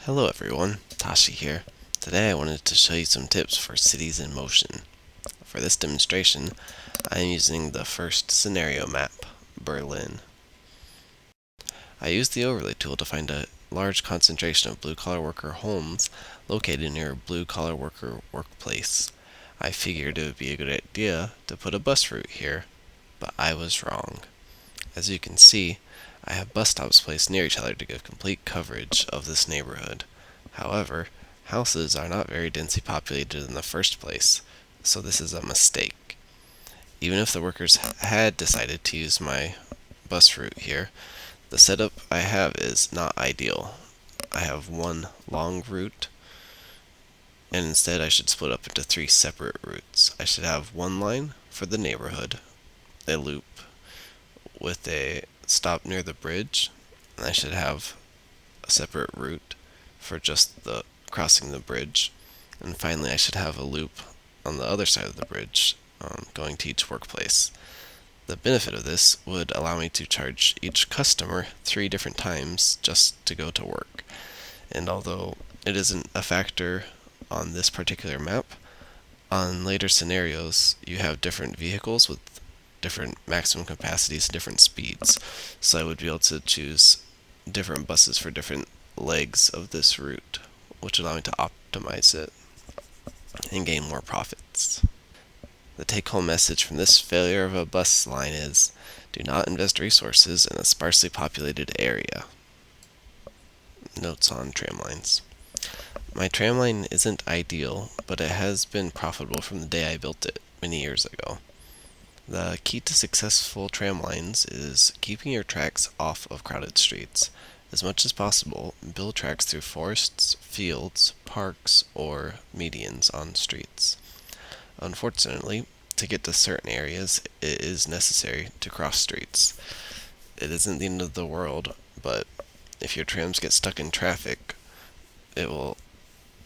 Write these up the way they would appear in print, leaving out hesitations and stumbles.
Hello everyone, Tashi here. Today I wanted to show you some tips for cities in motion. For this demonstration, I am using the first scenario map, Berlin. I used the overlay tool to find a large concentration of blue-collar worker homes located near a blue-collar worker workplace. I figured it would be a good idea to put a bus route here, but I was wrong. As you can see, I have bus stops placed near each other to give complete coverage of this neighborhood. However, houses are not very densely populated in the first place, so this is a mistake. Even if the workers had decided to use my bus route here, the setup I have is not ideal. I have one long route, and instead I should split up into three separate routes. I should have one line for the neighborhood, a loop with a stop near the bridge, and I should have a separate route for just the crossing the bridge. And finally, I should have a loop on the other side of the bridge going to each workplace. The benefit of this would allow me to charge each customer 3 different times just to go to work. And although it isn't a factor on this particular map, on later scenarios you have different vehicles with different maximum capacities and different speeds. So I would be able to choose different buses for different legs of this route, which would allow me to optimize it and gain more profits. The take-home message from this failure of a bus line is, do not invest resources in a sparsely populated area. Notes on tram lines. My tram line isn't ideal, but it has been profitable from the day I built it many years ago. The key to successful tram lines is keeping your tracks off of crowded streets. As much as possible, build tracks through forests, fields, parks, or medians on streets. Unfortunately, to get to certain areas, it is necessary to cross streets. It isn't the end of the world, but if your trams get stuck in traffic, it will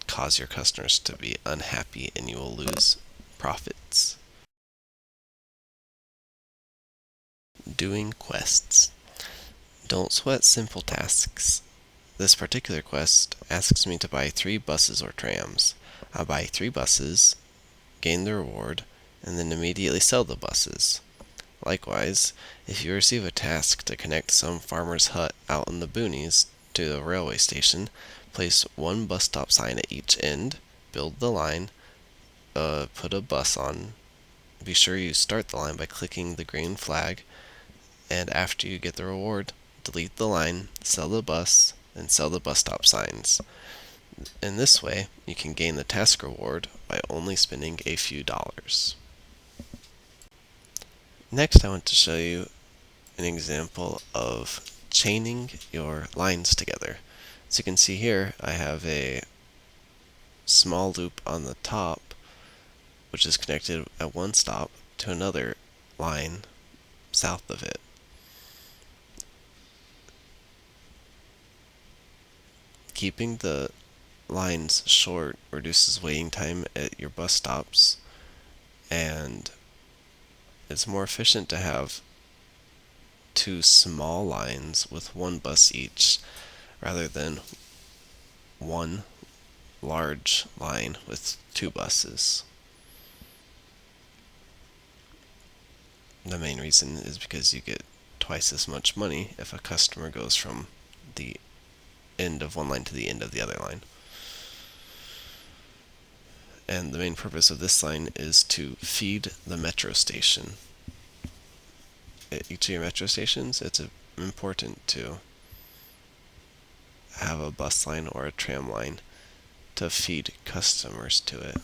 cause your customers to be unhappy and you will lose profits. Doing quests. Don't sweat simple tasks. This particular quest asks me to buy 3 buses or trams. I buy 3 buses, gain the reward, and then immediately sell the buses. Likewise, if you receive a task to connect some farmer's hut out in the boonies to the railway station, place 1 bus stop sign at each end, build the line, put a bus on. Be sure you start the line by clicking the green flag, and after you get the reward, delete the line, sell the bus, and sell the bus stop signs. In this way, you can gain the task reward by only spending a few dollars. Next, I want to show you an example of chaining your lines together. As you can see here, I have a small loop on the top, which is connected at one stop to another line south of it. Keeping the lines short reduces waiting time at your bus stops, and it's more efficient to have 2 small lines with 1 bus each rather than 1 large line with 2 buses. The main reason is because you get twice as much money if a customer goes from the end of one line to the end of the other line. And the main purpose of this line is to feed the metro station. At each of your metro stations, it's important to have a bus line or a tram line to feed customers to it.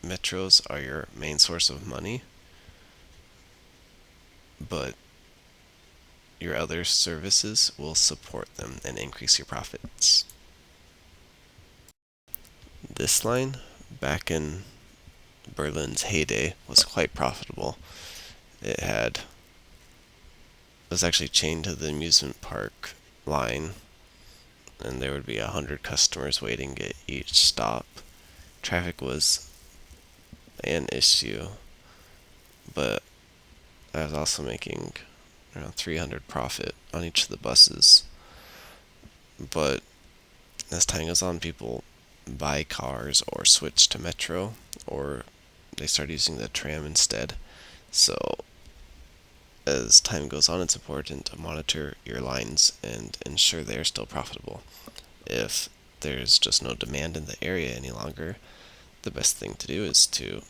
Metros are your main source of money, but your other services will support them and increase your profits. This line, back in Berlin's heyday, was quite profitable. It was actually chained to the amusement park line, and there would be 100 customers waiting at each stop. Traffic was an issue, but I was also making around 300 profit on each of the buses. But As time goes on, people buy cars or switch to metro, or they start using the tram instead. So as time goes on, it's important to monitor your lines and ensure they are still profitable. If there's just no demand in the area any longer, the best thing to do is to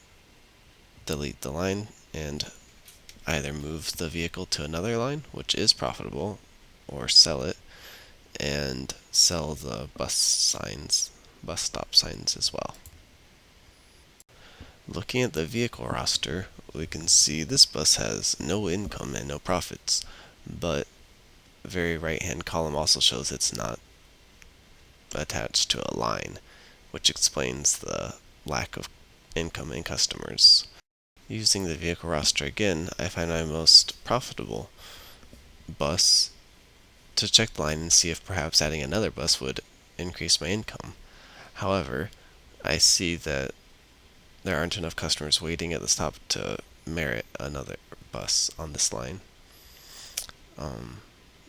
delete the line and either move the vehicle to another line, which is profitable, or sell it and sell the bus stop signs as well. Looking at the vehicle roster, we can see this bus has no income and no profits, but the very right hand column also shows it's not attached to a line, which explains the lack of incoming customers. Using the vehicle roster again, I find my most profitable bus to check the line and see if perhaps adding another bus would increase my income. However, I see that there aren't enough customers waiting at the stop to merit another bus on this line.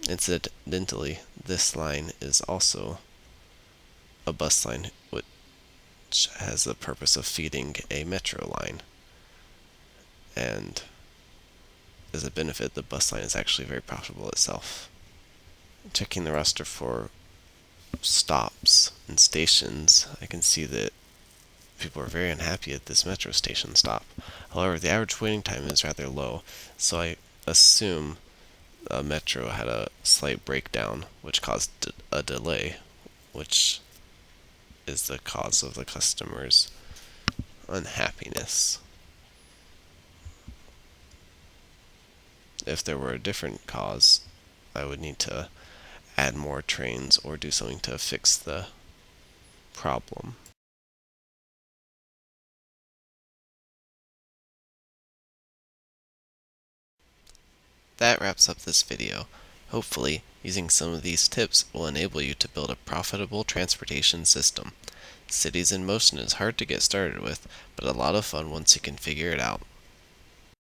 Incidentally, this line is also a bus line which has the purpose of feeding a metro line. And as a benefit, the bus line is actually very profitable itself. Checking the roster for stops and stations, I can see that people are very unhappy at this metro station stop. However, the average waiting time is rather low, so I assume metro had a slight breakdown, which caused a delay, which is the cause of the customer's unhappiness. If there were a different cause, I would need to add more trains or do something to fix the problem. That wraps up this video. Hopefully, using some of these tips will enable you to build a profitable transportation system. Cities in Motion is hard to get started with, but a lot of fun once you can figure it out.